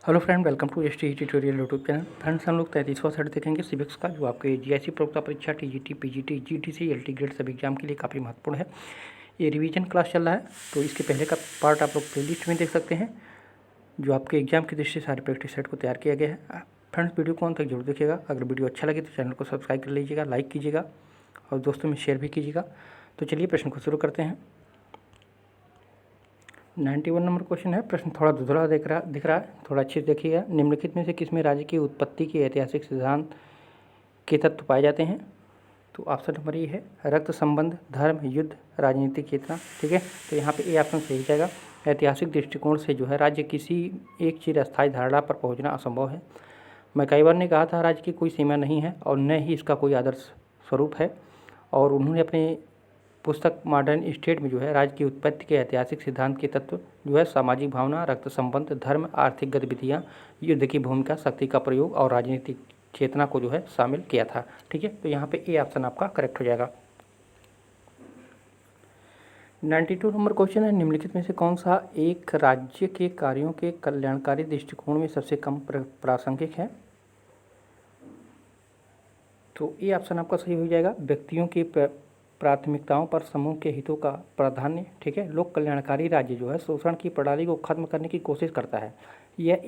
Hello friend, welcome to S T tutorial YouTube channel. Friends, हम लोग 33वां set देखेंगे civics का, जो आपके जीआईसी प्रवक्ता परीक्षा TGT, PGT, GTC, LT grade सभी एग्जाम के लिए काफ़ी महत्वपूर्ण है। ये रिवीजन क्लास चल रहा है, तो इसके पहले का पार्ट आप लोग प्लेलिस्ट में देख सकते हैं, जो आपके एग्जाम की दृष्टि से सारे प्रैक्टिस सेट को तैयार किया गया है। फ्रेंड्स, वीडियो को अंत तक जरूर देखिएगा। अगर वीडियो अच्छा लगे तो चैनल को सब्सक्राइब कर लीजिएगा, लाइक कीजिएगा और दोस्तों में शेयर भी कीजिएगा। तो चलिए प्रश्न को शुरू करते हैं। 91 नंबर क्वेश्चन है। प्रश्न थोड़ा धुंधला दिख रहा है, थोड़ा अच्छे से देखिएगा। निम्नलिखित में से किसमें राज्य की उत्पत्ति के ऐतिहासिक सिद्धांत के तत्व पाए जाते हैं? तो ऑप्शन नंबर ए है रक्त संबंध, धर्म, युद्ध, राजनीतिक चेतना। ठीक है, तो यहाँ पे ए ऑप्शन सही जाएगा। ऐतिहासिक दृष्टिकोण से जो है राज्य किसी एक चिरस्थायी धारणा पर पहुँचना असंभव है। मैं कई बार ने कहा था राज्य की कोई सीमा नहीं है और न ही इसका कोई आदर्श स्वरूप है। और उन्होंने अपने पुस्तक मॉडर्न स्टेट में जो है राज्य की उत्पत्ति के ऐतिहासिक सिद्धांत के तत्व जो है सामाजिक भावना, रक्त संबंध, धर्म, आर्थिक गतिविधियाँ, युद्ध की भूमिका, शक्ति का प्रयोग और राजनीतिक चेतना को जो है शामिल किया था। ठीक है, तो यहाँ पे ए ऑप्शन आपका करेक्ट हो जाएगा। 92 नंबर क्वेश्चन है। निम्नलिखित में से कौन सा एक राज्य के कार्यों के कल्याणकारी दृष्टिकोण में सबसे कम प्रासंगिक है? तो ए ऑप्शन आपका सही हो जाएगा। व्यक्तियों की प्राथमिकताओं पर समूह के हितों का प्राधान्य। ठीक है, लोक कल्याणकारी राज्य जो है शोषण की प्रणाली को खत्म करने की कोशिश करता है। यह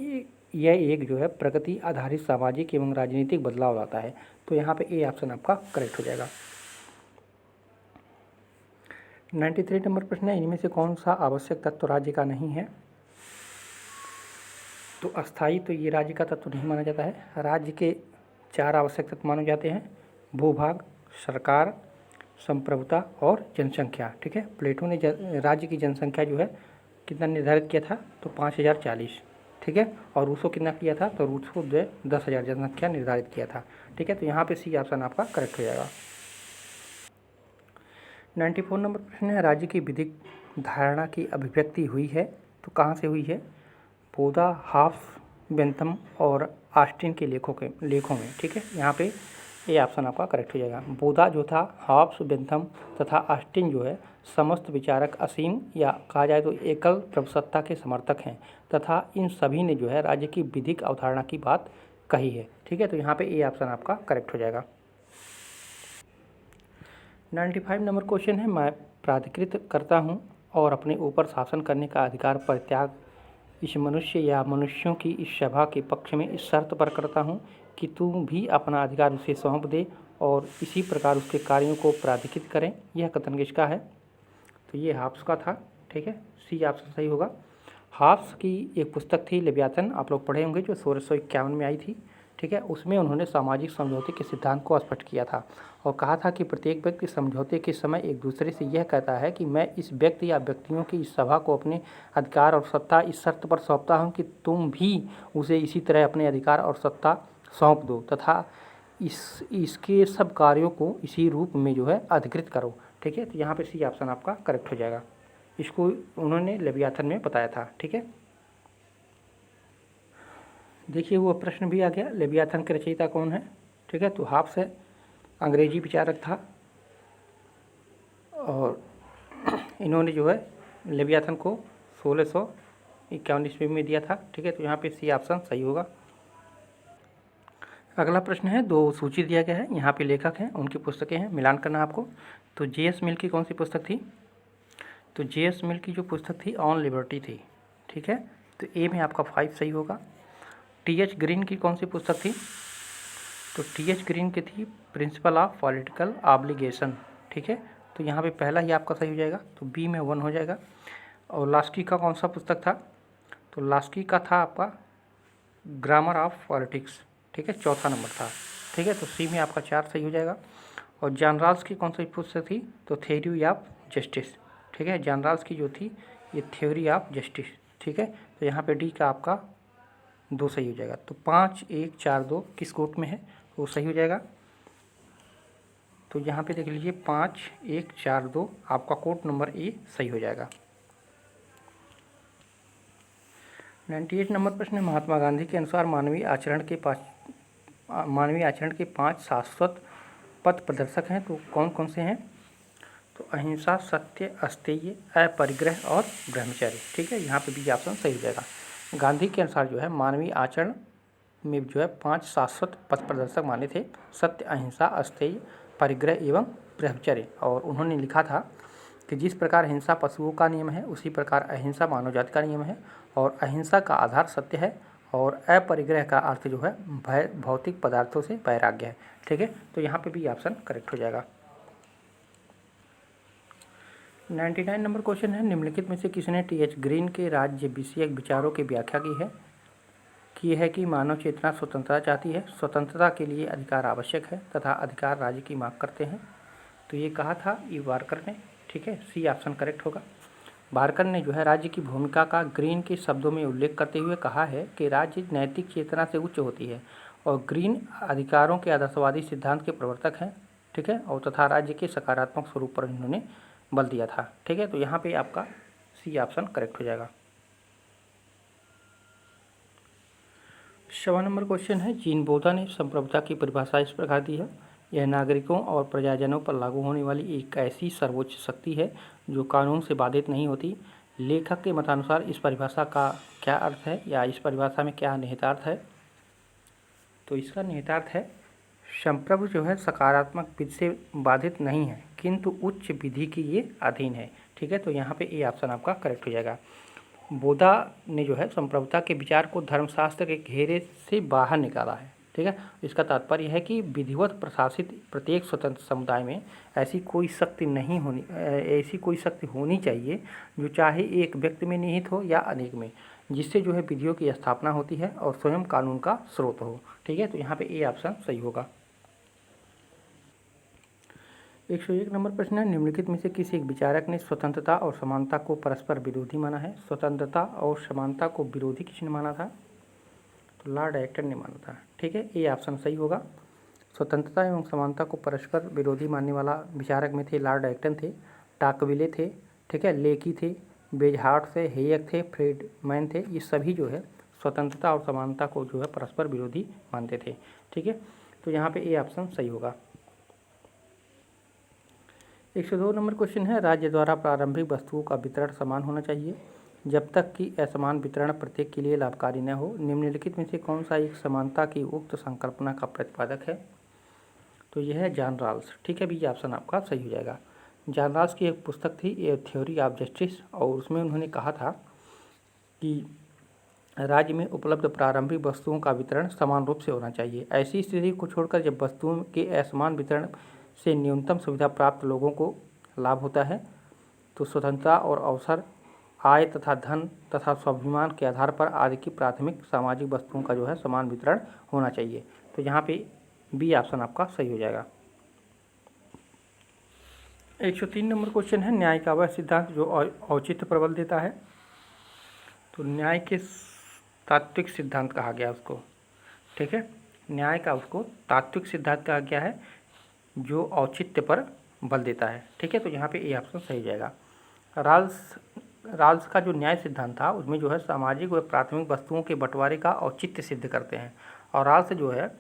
एक जो है प्रगति आधारित सामाजिक एवं राजनीतिक बदलाव लाता है। तो यहाँ पे ए ऑप्शन आपका करेक्ट हो जाएगा। 93 नंबर प्रश्न है। इनमें से कौन सा आवश्यक तत्व राज्य का नहीं है? तो अस्थायी तो ये राज्य का तत्व नहीं माना जाता है। राज्य के 4 आवश्यक तत्व माने जाते हैं: भूभाग, सरकार, संप्रभुता और जनसंख्या। ठीक है, प्लेटो ने राज्य की जनसंख्या जो है कितना निर्धारित किया था? तो 5040। ठीक है, और रूसो कितना किया था? तो रूसो 10,000 जनसंख्या निर्धारित किया था। ठीक है, तो यहाँ पे सी ऑप्शन आपका करेक्ट हो जाएगा। 94 नंबर प्रश्न है। राज्य की विधिक धारणा की अभिव्यक्ति हुई है, तो कहाँ से हुई है? बोधा, हाफ्स, बेंथम और ऑस्टिन के लेखों में। ठीक है, यहाँ पे ये ऑप्शन आपका करेक्ट हो जाएगा। बोधा जो था, हाफ्स, बेंथम तथा ऑस्टिन जो है समस्त विचारक असीम या कहा जाए तो एकल प्रभुसत्ता के समर्थक हैं तथा इन सभी ने जो है राज्य की विधिक अवधारणा की बात कही है। ठीक है, तो यहाँ पे ए ऑप्शन आपका करेक्ट हो जाएगा। 95 नंबर क्वेश्चन है। मैं प्राधिकृत करता हूँ और अपने ऊपर शासन करने का अधिकार परित्याग इस मनुष्य या मनुष्यों की इस सभा के पक्ष में इस शर्त पर करता हूँ कि तू भी अपना अधिकार उसे सौंप दे और इसी प्रकार उसके कार्यों को प्राधिकृत करें। यह कथन किसका है? तो ये हाफ्स का था। ठीक है, सी ऑप्शन सही होगा। हाफ्स की एक पुस्तक थी लेवियाथन, आप लोग पढ़े होंगे, जो 1651 में आई थी। ठीक है, उसमें उन्होंने सामाजिक समझौते के सिद्धांत को स्पष्ट किया था और कहा था कि प्रत्येक व्यक्ति समझौते के समय एक दूसरे से यह कहता है कि मैं इस व्यक्ति या व्यक्तियों की इस सभा को अपने अधिकार और सत्ता इस शर्त पर सौंपता हूं कि तुम भी उसे इसी तरह अपने अधिकार और सत्ता सौंप दो तथा इसके सब कार्यों को इसी रूप में जो है अधिकृत करो। ठीक है, तो यहाँ पे सी ऑप्शन आपका करेक्ट हो जाएगा। इसको उन्होंने लेवियाथन में बताया था। ठीक है, देखिए वो प्रश्न भी आ गया, लेवियाथन के रचयिता कौन है? ठीक है, तो हाफ्स है, अंग्रेजी विचारक था और इन्होंने जो है लेवियाथन को 1651 ईस्वी में दिया था। ठीक है, तो यहाँ पे सी ऑप्शन सही होगा। अगला प्रश्न है। 2 सूची दिया गया है, यहाँ पे लेखक हैं, उनकी पुस्तकें हैं, मिलान करना आपको। तो जे.एस. मिल की कौन सी पुस्तक थी? तो जे.एस. मिल की जो पुस्तक थी ऑन लिबर्टी थी। ठीक है, तो ए में आपका 5 सही होगा। टी.एच. ग्रीन की कौन सी पुस्तक थी? तो टी.एच. ग्रीन की थी प्रिंसिपल ऑफ पॉलिटिकल ऑब्लिगेशन। ठीक है, तो यहाँ पे पहला ही आपका सही हो जाएगा, तो बी में 1 हो जाएगा। और लास्की का कौन सा पुस्तक था? तो लास्की का था आपका ग्रामर ऑफ पॉलिटिक्स। ठीक है, चौथा नंबर था। ठीक है, तो सी में आपका 4 सही हो जाएगा। और जॉन रॉल्स की कौन सी पुस्तक थी? तो थ्योरी ऑफ जस्टिस। ठीक है, जॉन रॉल्स की जो थी ये थ्योरी ऑफ जस्टिस। ठीक है, तो यहाँ पे डी का आपका 2 सही हो जाएगा। तो 5, 1, 4, 2 किस कोट में है वो सही हो जाएगा? तो यहाँ पे देख लीजिए 5, 1, 4, 2 आपका कोट नंबर ए सही हो जाएगा। 98 नंबर प्रश्न है। महात्मा गांधी के अनुसार मानवीय आचरण के 5 शाश्वत पथ प्रदर्शक हैं, तो कौन कौन से हैं? तो अहिंसा, सत्य, अस्तेय, अपरिग्रह और ब्रह्मचर्य। ठीक है, यहाँ पे बी ऑप्शन सही हो जाएगा। गांधी के अनुसार जो है मानवीय आचरण में जो है 5 शाश्वत पथ प्रदर्शक माने थे: सत्य, अहिंसा, अस्तेय, परिग्रह एवं ब्रह्मचर्य। और उन्होंने लिखा था कि जिस प्रकार हिंसा पशुओं का नियम है, उसी प्रकार अहिंसा मानव जाति का नियम है, और अहिंसा का आधार सत्य है, और अपरिग्रह का अर्थ जो है भौतिक पदार्थों से वैराग्य है। ठीक है, तो यहाँ पे भी ऑप्शन करेक्ट हो जाएगा। 99 नंबर क्वेश्चन है, निम्नलिखित में से किसने टी.एच. ग्रीन के राज्य विषयक विचारों की व्याख्या की है कि मानव चेतना स्वतंत्रता चाहती है, स्वतंत्रता के लिए अधिकार आवश्यक है तथा अधिकार राज्य की मांग करते हैं। तो ये कहा था ई वार्कर ने। ठीक है, सी ऑप्शन करेक्ट होगा। वार्कर ने जो है राज्य की भूमिका का ग्रीन के शब्दों में उल्लेख करते हुए कहा है कि राज्य नैतिक चेतना से उच्च होती है, और ग्रीन अधिकारों के आदर्शवादी सिद्धांत के प्रवर्तक हैं। ठीक है, और तथा राज्य के सकारात्मक स्वरूप पर इन्होंने बल दिया था। ठीक है, तो यहाँ पे आपका सी ऑप्शन करेक्ट हो जाएगा। 7 नंबर क्वेश्चन है, जीन बोधा ने संप्रभुता की परिभाषा इस प्रकार दी है: यह नागरिकों और प्रजाजनों पर लागू होने वाली एक ऐसी सर्वोच्च शक्ति है जो कानून से बाधित नहीं होती। लेखक के मतानुसार इस परिभाषा का क्या अर्थ है, या इस परिभाषा में क्या निहितार्थ है? तो इसका निहितार्थ है, संप्रभु जो है सकारात्मक विधि से बाधित नहीं है, किंतु उच्च विधि की ये अधीन है। ठीक है, तो यहाँ पे ए ऑप्शन आपका करेक्ट हो जाएगा। बोधा ने जो है संप्रभुता के विचार को धर्मशास्त्र के घेरे से बाहर निकाला है। ठीक है, इसका तात्पर्य है कि विधिवत प्रशासित प्रत्येक स्वतंत्र समुदाय में ऐसी कोई शक्ति होनी चाहिए जो चाहे एक व्यक्ति में निहित हो या अनेक में, जिससे जो है विधियों की स्थापना होती है और स्वयं कानून का स्रोत हो। ठीक है, तो यहाँ पे ए ऑप्शन सही होगा। 101 नंबर प्रश्न है, निम्नलिखित में से किसी एक विचारक ने स्वतंत्रता और समानता को परस्पर विरोधी माना है? स्वतंत्रता और समानता को विरोधी किसने माना था? तो लॉर्ड एक्टन ने माना था। ठीक है, ये ऑप्शन सही होगा। स्वतंत्रता एवं समानता को परस्पर विरोधी मानने वाला विचारक में थे लॉर्ड एक्टन थे, टाकविले थे, ठीक है, लेकी थे, बेजहार्ट थे, हेयक थे, फ्रीडमैन थे। ये सभी जो है स्वतंत्रता और समानता को जो है परस्पर विरोधी मानते थे। ठीक है, तो यहाँ पे ए ऑप्शन सही होगा। 102 नंबर क्वेश्चन है, राज्य द्वारा प्रारंभिक वस्तुओं का वितरण समान होना चाहिए जब तक कि असमान वितरण प्रत्येक के लिए लाभकारी न हो। निम्नलिखित में से कौन सा एक समानता की उक्त संकल्पना का प्रतिपादक है? तो यह है जॉन रॉल्स। ठीक है, भी ऑप्शन आपका सही हो जाएगा। जॉन रॉल्स की एक पुस्तक थी ए थ्योरी ऑफ जस्टिस, और उसमें उन्होंने कहा था कि राज्य में उपलब्ध प्रारंभिक वस्तुओं का वितरण समान रूप से होना चाहिए। ऐसी स्थिति को छोड़कर जब वस्तुओं के असमान वितरण से न्यूनतम सुविधा प्राप्त लोगों को लाभ होता है, तो स्वतंत्रता और अवसर, आय तथा धन तथा स्वाभिमान के आधार पर आदि की प्राथमिक सामाजिक वस्तुओं का जो है समान वितरण होना चाहिए। तो यहाँ पे बी ऑप्शन आपका सही हो जाएगा। 103 नंबर क्वेश्चन है, न्याय का वह सिद्धांत जो औचित्य प्रबल देता है? तो न्याय के तात्विक सिद्धांत कहा गया उसको। ठीक है, न्याय का उसको तात्विक सिद्धांत कहा गया है जो औचित्य पर बल देता है। ठीक है, तो यहाँ पे ए ऑप्शन सही जाएगा। राल्स का जो न्याय सिद्धांत था उसमें जो है सामाजिक व प्राथमिक वस्तुओं के बंटवारे का औचित्य सिद्ध करते हैं, और राल्स जो है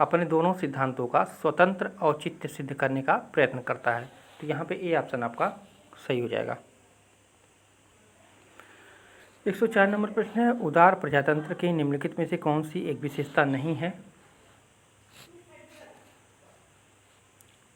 अपने दोनों सिद्धांतों का स्वतंत्र औचित्य सिद्ध करने का प्रयत्न करता है। तो यहाँ पे ए ऑप्शन आपका सही हो जाएगा। 104 नंबर प्रश्न है, उदार प्रजातंत्र के निम्नलिखित में से कौन सी एक विशेषता नहीं है?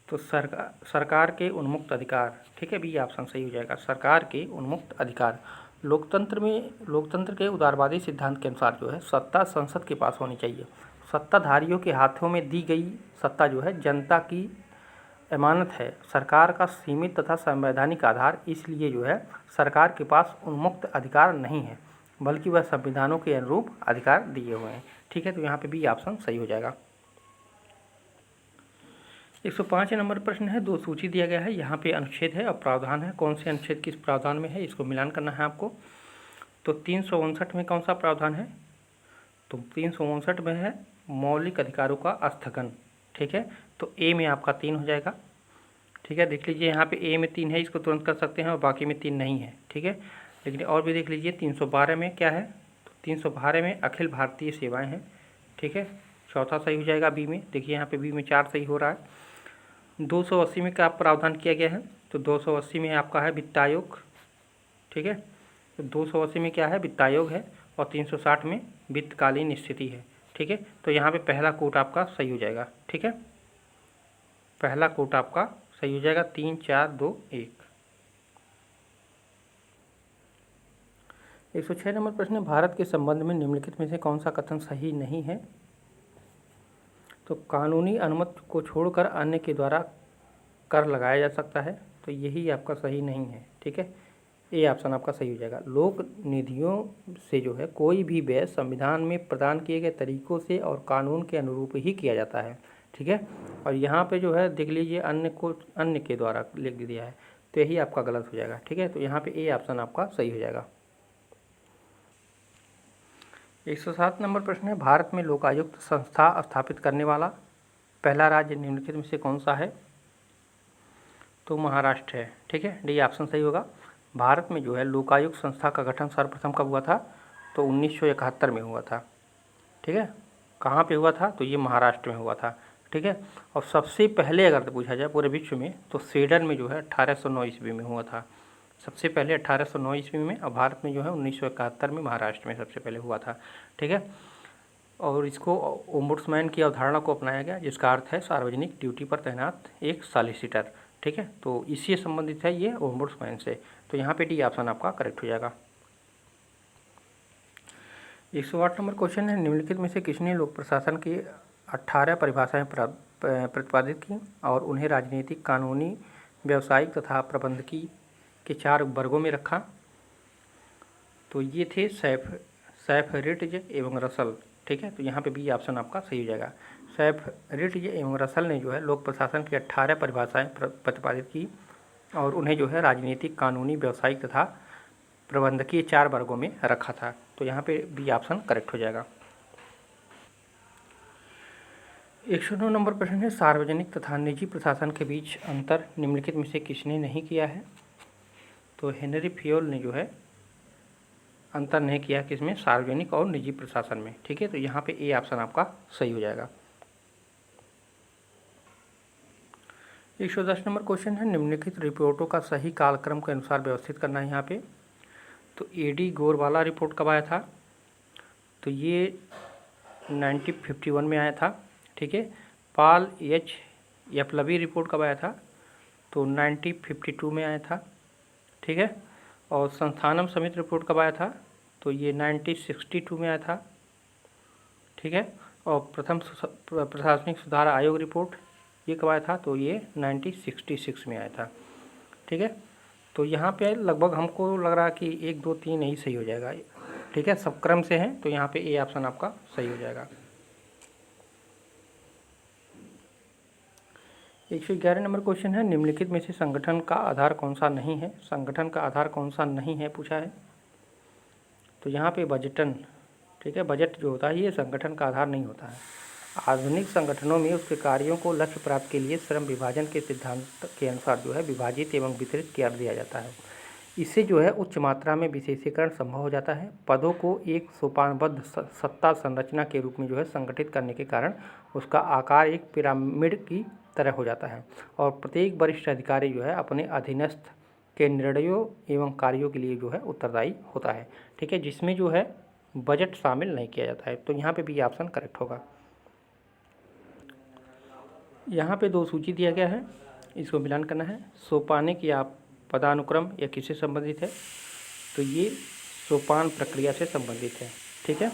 तो सरकार के उन्मुक्त अधिकार। ठीक है, बी ऑप्शन सही हो जाएगा। सरकार के उन्मुक्त अधिकार। लोकतंत्र के उदारवादी सिद्धांत के अनुसार जो है सत्ता संसद के पास होनी चाहिए। सत्ताधारियों के हाथों में दी गई सत्ता जो है जनता की अमानत है। सरकार का सीमित तथा संवैधानिक आधार, इसलिए जो है सरकार के पास उन्मुक्त अधिकार नहीं है, बल्कि वह संविधानों के अनुरूप अधिकार दिए हुए हैं। ठीक है, तो यहाँ पे बी ऑप्शन सही हो जाएगा। 105 नंबर प्रश्न है, दो सूची दिया गया है, यहाँ पे अनुच्छेद है और प्रावधान है। कौन से अनुच्छेद किस प्रावधान में है, इसको मिलान करना है आपको। तो 359 में कौन सा प्रावधान है? तो 359 में है मौलिक अधिकारों का स्थगन। ठीक है, तो ए में आपका 3 हो जाएगा। ठीक है, देख लीजिए यहाँ पे ए में 3 है, इसको तुरंत कर सकते हैं, और बाकी में 3 नहीं है। ठीक है, लेकिन और भी देख लीजिए 312 में क्या है? तो 312 में अखिल भारतीय सेवाएं हैं। ठीक है, चौथा सही हो जाएगा बी में। देखिए यहाँ पे बी में 4 सही हो रहा है। 280 में क्या प्रावधान किया गया है? तो 280 में आपका है वित्त आयोग। ठीक है, तो 280 में क्या है? वित्त आयोग है। और 360 में वित्तकालीन स्थिति है। ठीक है, तो यहाँ पे पहला कोट आपका सही हो जाएगा। ठीक है, पहला कोट आपका सही हो जाएगा। 3 4 2 1। 106 नंबर प्रश्न है, भारत के संबंध में निम्नलिखित में से कौन सा कथन सही नहीं है? तो कानूनी अनुमति को छोड़कर अन्य के द्वारा कर लगाया जा सकता है, तो यही आपका सही नहीं है। ठीक है, ये ऑप्शन आपका सही हो जाएगा। लोक निधियों से जो है कोई भी व्यय संविधान में प्रदान किए गए तरीकों से और कानून के अनुरूप ही किया जाता है। ठीक है, और यहाँ पे जो है देख लीजिए अन्य के द्वारा लिख दिया है, तो यही आपका गलत हो जाएगा। ठीक है, तो यहाँ पे ए ऑप्शन आपका सही हो जाएगा। 107 नंबर प्रश्न है, भारत में लोकायुक्त संस्था स्थापित करने वाला पहला राज्य निम्नलिखित में से कौन सा है? तो महाराष्ट्र है। ठीक है, डी ऑप्शन सही होगा। भारत में जो है लोकायुक्त संस्था का गठन सर्वप्रथम कब हुआ था? तो 1971 में हुआ था। ठीक है, कहाँ पे हुआ था? तो ये महाराष्ट्र में हुआ था। ठीक है, और सबसे पहले अगर तो पूछा जाए पूरे विश्व में, तो स्वीडन में जो है 1809 ईस्वी में हुआ था। सबसे पहले 1809 ईस्वी में, और भारत में जो है 1971 में महाराष्ट्र में सबसे पहले हुआ था। ठीक है, और इसको ओम्बुड्समैन की अवधारणा को अपनाया गया, जिसका अर्थ है सार्वजनिक ड्यूटी पर तैनात एक सॉलिसिटर। ठीक है, तो इसी से संबंधित है ये ओम्बुड्समैन से, तो यहाँ पे डी ऑप्शन आपका करेक्ट हो जाएगा। 108 नंबर क्वेश्चन है, निम्नलिखित में से किसने लोक प्रशासन की 18 परिभाषाएं प्रतिपादित की और उन्हें राजनीतिक, कानूनी, व्यावसायिक तथा प्रबंधकीय के 4 वर्गों में रखा? तो ये थे सैफरिडज एवं रसल। ठीक है, तो यहाँ पे बी ऑप्शन आपका सही हो जाएगा। सैफरिडज एवं रसल ने जो है लोक प्रशासन की 18 परिभाषाएं प्रतिपादित की और उन्हें जो है राजनीतिक, कानूनी, व्यावसायिक तथा प्रबंधकीय 4 वर्गों में रखा था, तो यहाँ पे बी ऑप्शन करेक्ट हो जाएगा। 109 नंबर प्रश्न है, सार्वजनिक तथा निजी प्रशासन के बीच अंतर निम्नलिखित में से किसने नहीं किया है? तो हेनरी फियोल ने जो है अंतर नहीं किया किसमें? सार्वजनिक और निजी प्रशासन में। ठीक है, तो यहाँ पे ए ऑप्शन आपका सही हो जाएगा। 110 नंबर क्वेश्चन है, निम्नलिखित रिपोर्टों का सही कालक्रम के अनुसार व्यवस्थित करना है यहाँ पे। तो एडी गोरवाला रिपोर्ट कब आया था? तो ये 1951 में आया था। ठीक है, पॉल एच यपलबी रिपोर्ट कब आया था? तो 1952 में आया था। ठीक है, और संस्थानम समिति रिपोर्ट कब आया था? तो ये 1962 में आया था। ठीक है, और प्रथम प्रशासनिक सुधार आयोग रिपोर्ट ये कब आया था? तो ये 1966 में आया था। ठीक है, तो यहाँ पे लगभग हमको लग रहा है कि 1 2 3 यही सही हो जाएगा। ठीक है, सब क्रम से हैं, तो यहाँ पे ए ऑप्शन आपका सही हो जाएगा। 111 नंबर क्वेश्चन है, निम्नलिखित में से संगठन का आधार कौन सा नहीं है? संगठन का आधार कौन सा नहीं है पूछा है। तो यहाँ पे बजटन, ठीक है, बजट जो होता है ये संगठन का आधार नहीं होता है। आधुनिक संगठनों में उसके कार्यों को लक्ष्य प्राप्त के लिए श्रम विभाजन के सिद्धांत के अनुसार जो है विभाजित एवं वितरित कर दिया जाता है। इससे जो है उच्च मात्रा में विशेषीकरण संभव हो जाता है। पदों को एक सोपानबद्ध सत्ता संरचना के रूप में जो है संगठित करने के कारण उसका आकार एक पिरामिड की तरह हो जाता है और प्रत्येक वरिष्ठ अधिकारी जो है अपने अधीनस्थ के निर्णयों एवं कार्यों के लिए जो है उत्तरदायी होता है। ठीक है, जिसमें जो है बजट शामिल नहीं किया जाता है, तो यहाँ पे भी ऑप्शन करेक्ट होगा। यहाँ पे 2 सूची दिया गया है, इसको मिलान करना है। सोपानिक या पदानुक्रम यह किससे संबंधित है? तो ये सोपान प्रक्रिया से संबंधित है। ठीक है,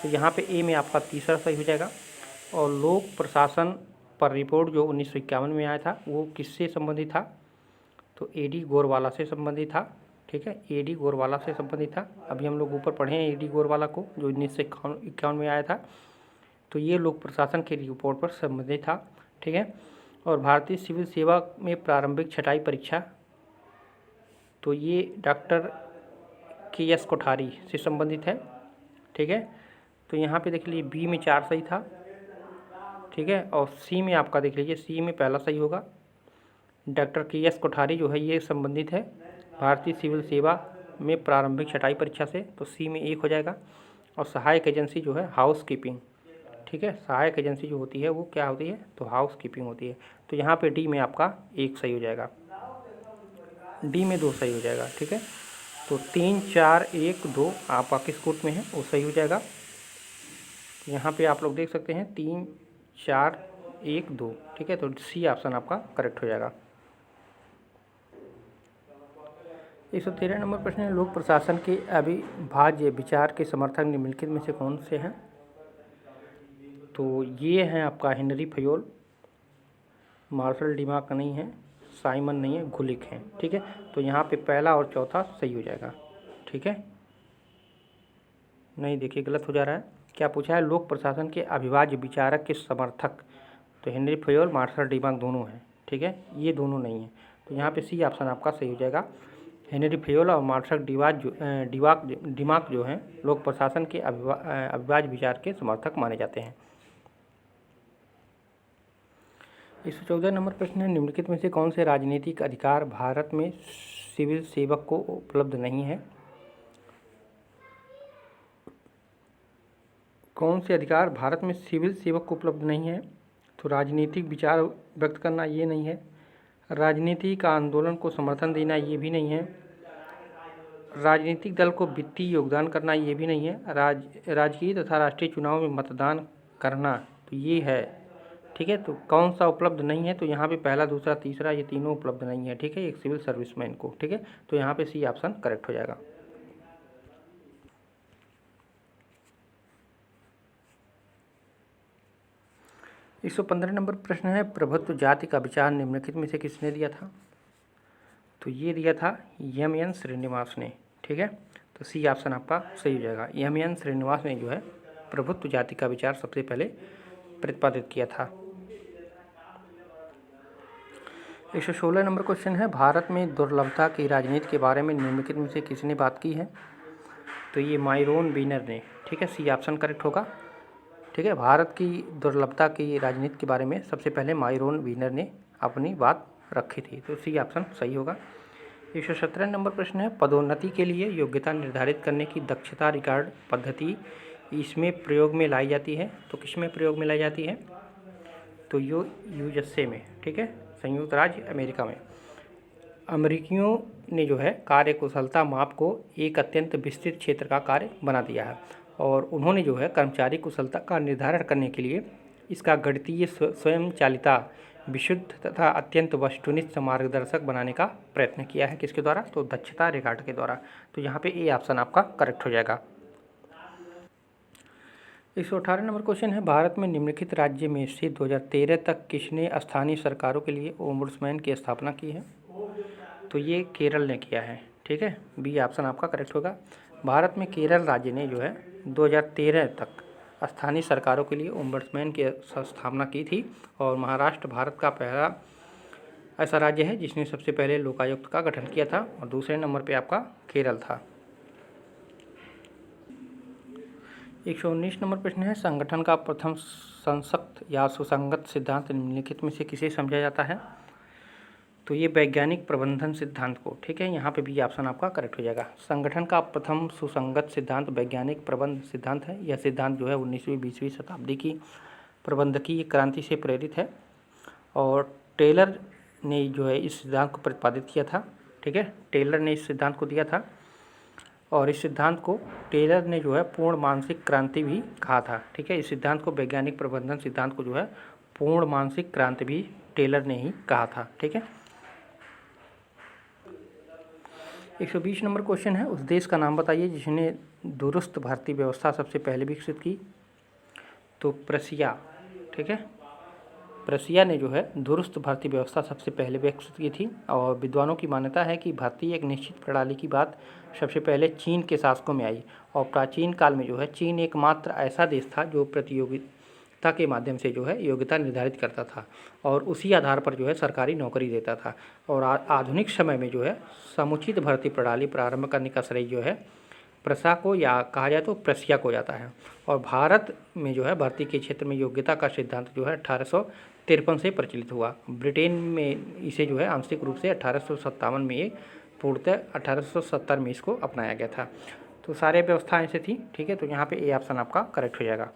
तो यहाँ पे ए में आपका तीसरा सही हो जाएगा। और लोक प्रशासन पर रिपोर्ट जो 1951 में आया था वो किससे संबंधित था? तो एडी गोरवाला से संबंधित था। ठीक है, एडी गोरवाला से संबंधित था। अभी हम लोग ऊपर पढ़े हैं एडी गोरवाला को, जो 1951 में आया था। तो ये लोक प्रशासन की रिपोर्ट पर संबंधित था। ठीक है, और भारतीय सिविल सेवा में प्रारंभिक छँटाई परीक्षा, तो ये डॉक्टर KS कोठारी से संबंधित है। ठीक है, तो यहाँ पे देख लीजिए बी में 4 सही था। ठीक है, और सी में आपका देख लीजिए, सी में पहला सही होगा। डॉक्टर KS कोठारी जो है ये संबंधित है भारतीय सिविल सेवा में प्रारंभिक छँटाई परीक्षा से, तो सी में 1 हो जाएगा। और सहायक एजेंसी जो है हाउस कीपिंग, ठीक है, सहायक एजेंसी जो होती है वो क्या होती है? तो हाउस कीपिंग होती है। तो यहाँ पे डी में आपका 1 सही हो जाएगा, डी में 2 सही हो जाएगा। ठीक है, तो 3 4 1 2 आपका किस कोट में है वो सही हो जाएगा। यहाँ पे आप लोग देख सकते हैं 3 4 1 2, ठीक है, तो सी ऑप्शन आपका करेक्ट हो जाएगा। 113 नंबर प्रश्न है, लोक प्रशासन के अविभाज्य विचार के समर्थक निम्नलिखित में से कौन से हैं? तो ये हैं आपका हेनरी फयोल, मार्शल डिमाक नहीं है, साइमन नहीं है, गुलिक हैं, ठीक है। तो यहाँ पे पहला और चौथा सही हो जाएगा, ठीक है। नहीं, देखिए गलत हो जा रहा है। क्या पूछा है? लोक प्रशासन के अविभाज्य विचारक के समर्थक, तो हेनरी फयोल, मार्शल डिमाक दोनों हैं, ठीक है, ये दोनों नहीं हैं। तो यहाँ पे सी ऑप्शन आपका सही हो जाएगा। हेनरी फयोल और मार्शल डिमाक जो हैं लोक प्रशासन के अविभाज्य विचार के समर्थक माने जाते हैं। 114 नंबर प्रश्न है, निम्नलिखित में से कौन से राजनीतिक अधिकार भारत में सिविल सेवक को उपलब्ध नहीं है? कौन से अधिकार भारत में सिविल सेवक को उपलब्ध नहीं है? तो राजनीतिक विचार व्यक्त करना ये नहीं है, राजनीतिक आंदोलन को समर्थन देना ये भी नहीं है, राजनीतिक दल को वित्तीय योगदान करना ये भी नहीं है, राजकीय तथा राष्ट्रीय चुनाव में मतदान करना तो ये है, ठीक है। तो कौन सा उपलब्ध नहीं है? तो यहाँ पे पहला, दूसरा, तीसरा ये तीनों उपलब्ध नहीं है, ठीक है, एक सिविल सर्विसमैन को, ठीक है। तो यहाँ पे सी ऑप्शन करेक्ट हो जाएगा। 115 नंबर प्रश्न है, प्रभुत्व जाति का विचार निम्नलिखित में से किसने दिया था? तो ये दिया था एम.एन. श्रीनिवास ने, ठीक है। तो सी ऑप्शन आपका सही हो जाएगा। एम.एन. श्रीनिवास ने जो है प्रभुत्व जाति का विचार सबसे पहले प्रतिपादित किया था। 116 नंबर क्वेश्चन है, भारत में दुर्लभता की राजनीति के बारे में निम्नलिखित में से किसने बात की है? तो ये मायरोन वीनर ने, ठीक है, सी ऑप्शन करेक्ट होगा, ठीक है। भारत की दुर्लभता की राजनीति के बारे में सबसे पहले मायरोन वीनर ने अपनी बात रखी थी, तो सी ऑप्शन सही होगा। 117 नंबर प्रश्न है, पदोन्नति के लिए योग्यता निर्धारित करने की दक्षता रिकॉर्ड पद्धति इसमें प्रयोग में लाई जाती है, तो किस में प्रयोग में लाई जाती है? तो यूएसए में, ठीक है, संयुक्त राज्य अमेरिका में। अमेरिकियों ने जो है कार्यकुशलता माप को एक अत्यंत विस्तृत क्षेत्र का कार्य बना दिया है और उन्होंने जो है कर्मचारी कुशलता का निर्धारण करने के लिए इसका गणितीय स्वयंचालिता विशुद्ध तथा अत्यंत वस्तुनिष्ठ मार्गदर्शक बनाने का प्रयत्न किया है। किसके द्वारा? तो दक्षता रिकॉर्ड के द्वारा। तो यहाँ पे ए ऑप्शन आपका करेक्ट हो जाएगा। 118 नंबर क्वेश्चन है, भारत में निम्नलिखित राज्य में से 2013 तक किसने स्थानीय सरकारों के लिए ओम्बुड्समैन की स्थापना की है? तो ये केरल ने किया है, ठीक है, बी ऑप्शन आपका करेक्ट होगा। भारत में केरल राज्य ने जो है 2013 तक स्थानीय सरकारों के लिए ओम्बुड्समैन की स्थापना की थी और महाराष्ट्र भारत का पहला ऐसा राज्य है जिसने सबसे पहले लोकायुक्त का गठन किया था और दूसरे नंबर पे आपका केरल था। 119 नंबर प्रश्न है, संगठन का प्रथम संसक्त या सुसंगत सिद्धांत निम्नलिखित में से किसे समझा जाता है? तो ये वैज्ञानिक प्रबंधन सिद्धांत को, ठीक है, यहाँ पे भी ऑप्शन आपका करेक्ट हो जाएगा। संगठन का प्रथम सुसंगत सिद्धांत वैज्ञानिक प्रबंध सिद्धांत है। यह सिद्धांत जो है 19वीं-20वीं शताब्दी की प्रबंधकीय क्रांति से प्रेरित है और टेलर ने जो है इस सिद्धांत को प्रतिपादित किया था, ठीक है, टेलर ने इस सिद्धांत को दिया था और इस सिद्धांत को टेलर ने जो है पूर्ण मानसिक क्रांति भी कहा था, ठीक है। इस सिद्धांत को वैज्ञानिक प्रबंधन सिद्धांत को जो है पूर्ण मानसिक क्रांति भी टेलर ने ही कहा था, ठीक है। 120 नंबर क्वेश्चन है, उस देश का नाम बताइए जिसने दूरस्थ भर्ती व्यवस्था सबसे पहले विकसित की? तो प्रशिया, ठीक है, प्रशिया ने जो है दूरस्थ भर्ती व्यवस्था सबसे पहले विकसित की थी और विद्वानों की मान्यता है कि भर्ती एक निश्चित प्रणाली की बात सबसे पहले चीन के शासकों में आई और प्राचीन काल में जो है चीन एकमात्र ऐसा देश था जो प्रतियोगिता के माध्यम से जो है योग्यता निर्धारित करता था और उसी आधार पर जो है सरकारी नौकरी देता था और आधुनिक समय में जो है समुचित भर्ती प्रणाली प्रारंभ करने का श्रेय जो है प्रशा को या कहा जाए तो प्रशिया को जाता है और भारत में जो है भर्ती के क्षेत्र में योग्यता का सिद्धांत जो है 1853 से प्रचलित हुआ। ब्रिटेन में इसे जो है आंशिक रूप से 1857 में ये पूर्णतः 1870 में इसको अपनाया गया था। तो सारे व्यवस्थाएं ऐसे थी, ठीक है, तो यहाँ पे ए ऑप्शन आपका करेक्ट हो जाएगा।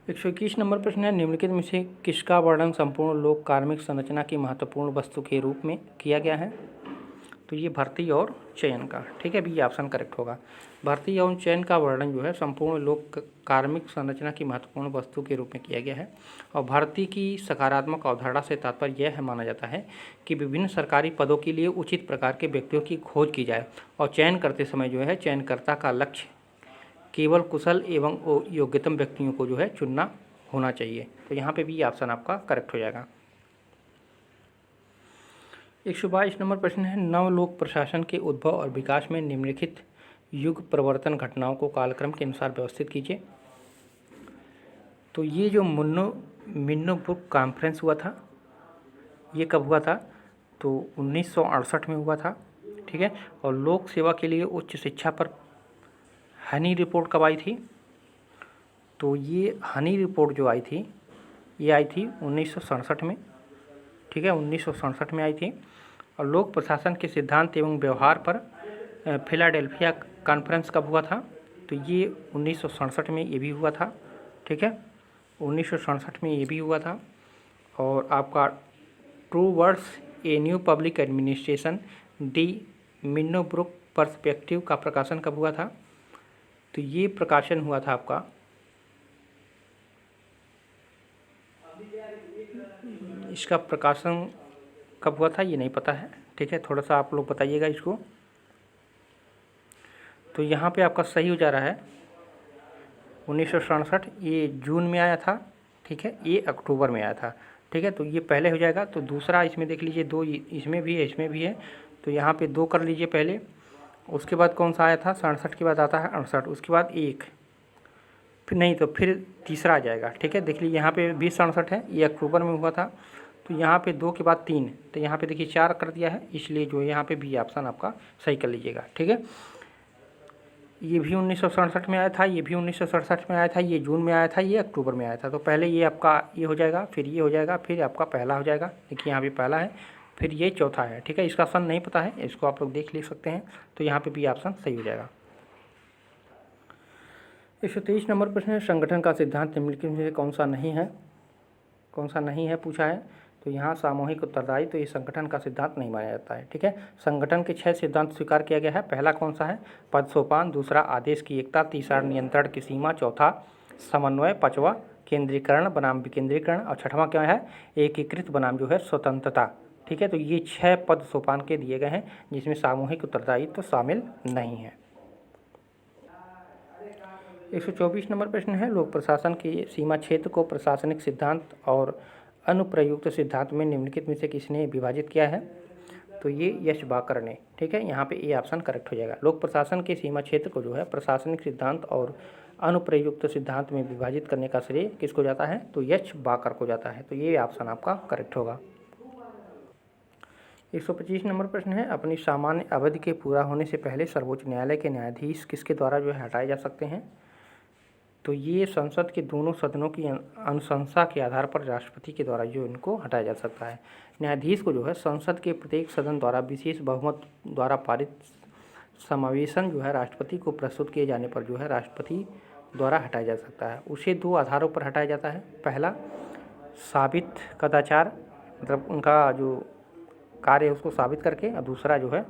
121 नंबर प्रश्न है, निम्नलिखित में से किसका वर्णन संपूर्ण लोक कार्मिक संरचना की महत्वपूर्ण वस्तु के रूप में किया गया है? तो ये भर्ती और चयन का, ठीक है, बी ऑप्शन करेक्ट होगा। भर्ती और चयन का वर्णन जो है संपूर्ण लोक कार्मिक संरचना की महत्वपूर्ण वस्तु के रूप में किया गया है। और भर्ती की सकारात्मक अवधारणा से तात्पर्य यह है माना जाता है कि विभिन्न सरकारी पदों के लिए उचित प्रकार के व्यक्तियों की खोज की जाए और चयन करते समय जो है चयनकर्ता का लक्ष्य केवल कुशल एवं योग्यतम व्यक्तियों को जो है चुनना होना चाहिए। तो यहाँ पे भी ऑप्शन आपका करेक्ट हो जाएगा। 122 नंबर प्रश्न है, नवलोक प्रशासन के उद्भव और विकास में निम्नलिखित युग प्रवर्तन घटनाओं को कालक्रम के अनुसार व्यवस्थित कीजिए। तो ये जो मिन्नोबुक कॉन्फ्रेंस हुआ था, ये कब हुआ था? तो 1968 में हुआ था, ठीक है। और लोक सेवा के लिए उच्च शिक्षा पर हनी रिपोर्ट कब आई थी? तो ये हनी रिपोर्ट जो आई थी, ये आई थी 1967 में, ठीक है, 1967 में आई थी। और लोक प्रशासन के सिद्धांत एवं व्यवहार पर फिलाडेल्फिया कॉन्फ्रेंस कब हुआ था? तो ये 1967 में ये भी हुआ था, ठीक है, 1967 में ये भी हुआ था। और आपका true words a new public administration D मिन्नोब्रुक perspective का प्रकाशन कब हुआ था? तो ये प्रकाशन हुआ था आपका इसका प्रकाशन कब हुआ था ये नहीं पता है, ठीक है, थोड़ा सा आप लोग बताइएगा इसको। तो यहाँ पे आपका सही हो जा रहा है 1967, ये जून में आया था, ठीक है, ये अक्टूबर में आया था, ठीक है। तो ये पहले हो जाएगा। तो दूसरा इसमें देख लीजिए, दो इसमें भी है, इसमें भी है, तो यहाँ पे दो कर लीजिए पहले। उसके बाद कौन सा आया था? 67 के बाद आता है 68, उसके बाद एक, फिर नहीं तो फिर तीसरा आ जाएगा, ठीक है। देख लीजिए यहाँ पे 2067 है, ये अक्टूबर में हुआ था। तो यहाँ पे 2 के बाद 3, तो यहाँ पे देखिए 4 कर दिया है, इसलिए जो है यहाँ पे बी ऑप्शन आपका सही कर लीजिएगा, ठीक है। ये भी 1967 में आया था, ये भी 1967 में आया था, ये जून में आया था, ये अक्टूबर में आया था। तो पहले ये आपका ये हो जाएगा, फिर ये हो जाएगा, फिर आपका पहला हो जाएगा। देखिए यहाँ पे पहला है, फिर ये चौथा है, ठीक है। इसका ऑप्शन नहीं पता है, इसको आप लोग देख ले सकते हैं। तो यहाँ पे बी ऑप्शन सही हो जाएगा। 123 नंबर प्रश्न है, संगठन का सिद्धांत निम्नलिखित में से कौन सा नहीं है पूछा है। तो यहाँ सामूहिक उत्तरदायित्व, तो ये संगठन का सिद्धांत नहीं माना जाता है, ठीक है। संगठन के 6 सिद्धांत स्वीकार किया गया है। पहला कौन सा है? पद सोपान, दूसरा आदेश की एकता, तीसरा नियंत्रण की सीमा, चौथा समन्वय, पांचवा केंद्रीकरण बनाम विकेंद्रीकरण, और छठवां क्या है? एकीकृत बनाम जो है स्वतंत्रता, ठीक है। तो ये 6 पद सोपान के दिए गए हैं, जिसमें सामूहिक उत्तरदायित्व तो शामिल नहीं है। 124 नंबर प्रश्न है, लोक प्रशासन के सीमा क्षेत्र को प्रशासनिक सिद्धांत और अनुप्रयुक्त सिद्धांत में निम्नलिखित में से किसने विभाजित किया है? तो ये यश बाकर ने, ठीक है। यहाँ पे ए ऑप्शन करेक्ट हो जाएगा। लोक प्रशासन के सीमा क्षेत्र को जो है प्रशासनिक सिद्धांत और अनुप्रयुक्त सिद्धांत में विभाजित करने का श्रेय किसको जाता है? तो यश बाकर को जाता है। तो ये ऑप्शन आपका करेक्ट होगा। 125 नंबर प्रश्न है, अपनी सामान्य अवधि के पूरा होने से पहले सर्वोच्च न्यायालय के न्यायाधीश किसके द्वारा जो है हटाए जा सकते हैं? तो ये संसद के दोनों सदनों की अनुशंसा के आधार पर राष्ट्रपति के द्वारा जो इनको हटाया जा सकता है। न्यायाधीश को जो है संसद के प्रत्येक सदन द्वारा विशेष बहुमत द्वारा पारित समावेशन जो है राष्ट्रपति को प्रस्तुत किए जाने पर जो है राष्ट्रपति द्वारा हटाया जा सकता है। उसे 2 आधारों पर हटाया जाता है। पहला, साबित कदाचार, मतलब उनका जो कार्य है उसको साबित करके, और दूसरा जो है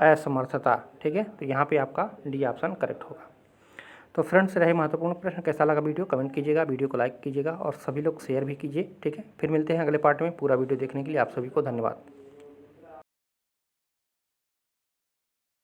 असमर्थता, ठीक है। तो यहाँ पे आपका डी ऑप्शन करेक्ट होगा। तो फ्रेंड्स, रहे महत्वपूर्ण प्रश्न। कैसा लगा वीडियो कमेंट कीजिएगा, वीडियो को लाइक कीजिएगा और सभी लोग शेयर भी कीजिए, ठीक है। फिर मिलते हैं अगले पार्ट में। पूरा वीडियो देखने के लिए आप सभी को धन्यवाद।